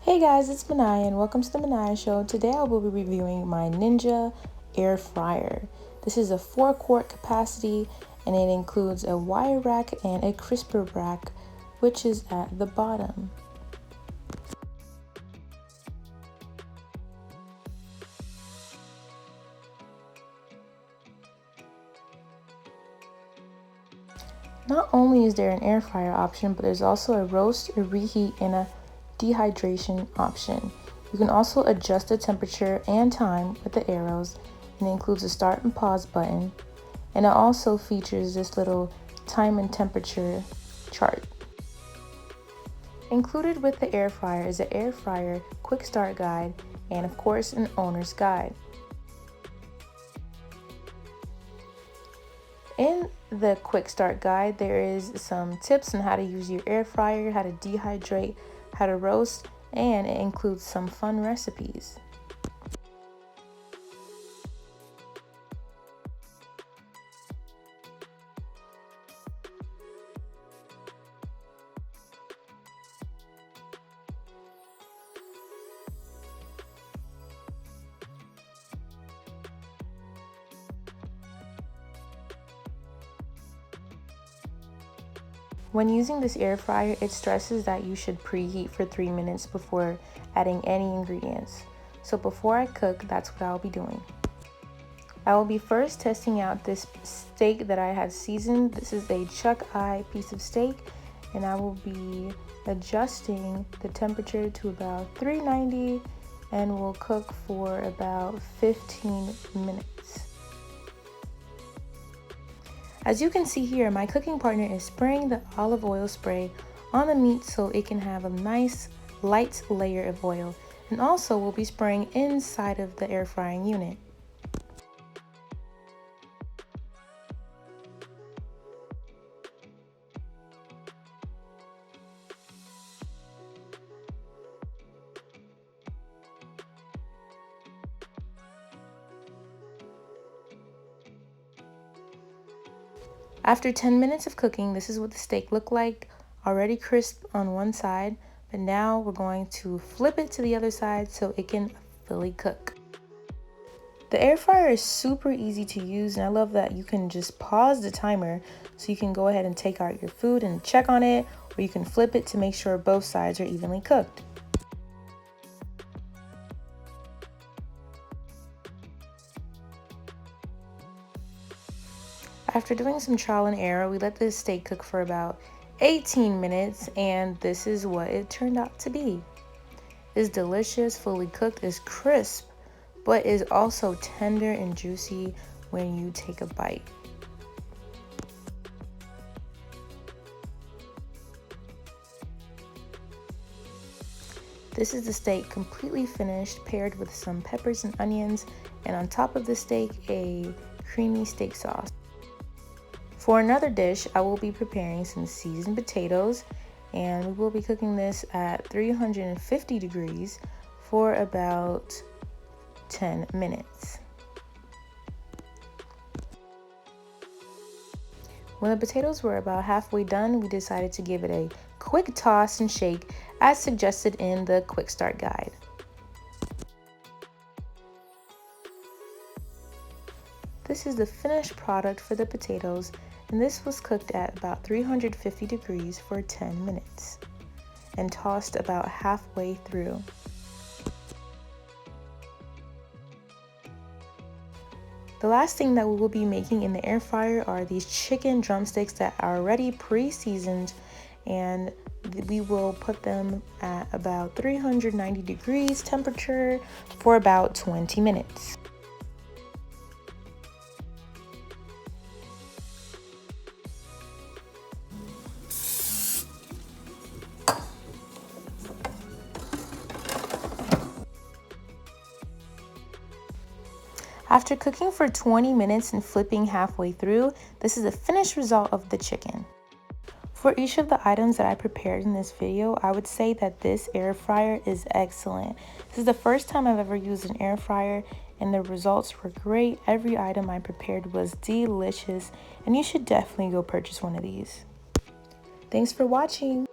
Hey guys, it's Manaya and welcome to the Manaya Show. Today I will be reviewing my Ninja air fryer. This is a 4-quart capacity and it includes a wire rack and a crisper rack, which is at the bottom. Not only is there an air fryer option, but there's also a roast, a reheat, and a dehydration option. You can also adjust the temperature and time with the arrows, and it includes a start and pause button, and it also features this little time and temperature chart. Included with the air fryer is an air fryer quick start guide and of course an owner's guide. In the quick start guide, there is some tips on how to use your air fryer, how to dehydrate, how to roast, and it includes some fun recipes. When using this air fryer, it stresses that you should preheat for 3 minutes before adding any ingredients. So before I cook, that's what I'll be doing. I will be first testing out this steak that I had seasoned. This is a chuck eye piece of steak, and I will be adjusting the temperature to about 390 and will cook for about 15 minutes. As you can see here, my cooking partner is spraying the olive oil spray on the meat so it can have a nice light layer of oil, and also we'll be spraying inside of the air frying unit. After 10 minutes of cooking, this is what the steak looked like, already crisp on one side, but now we're going to flip it to the other side so it can fully cook. The air fryer is super easy to use, and I love that you can just pause the timer so you can go ahead and take out your food and check on it, or you can flip it to make sure both sides are evenly cooked. After doing some trial and error, we let this steak cook for about 18 minutes, and this is what it turned out to be. It's delicious, fully cooked, is crisp, but is also tender and juicy when you take a bite. This is the steak completely finished, paired with some peppers and onions, and on top of the steak, a creamy steak sauce. For another dish, I will be preparing some seasoned potatoes, and we will be cooking this at 350 degrees for about 10 minutes. When the potatoes were about halfway done, we decided to give it a quick toss and shake as suggested in the quick start guide. This is the finished product for the potatoes, and this was cooked at about 350 degrees for 10 minutes and tossed about halfway through. The last thing that we will be making in the air fryer are these chicken drumsticks that are already pre-seasoned, and we will put them at about 390 degrees temperature for about 20 minutes. After cooking for 20 minutes and flipping halfway through, this is the finished result of the chicken. For each of the items that I prepared in this video, I would say that this air fryer is excellent. This is the first time I've ever used an air fryer, and the results were great. Every item I prepared was delicious, and you should definitely go purchase one of these. Thanks for watching.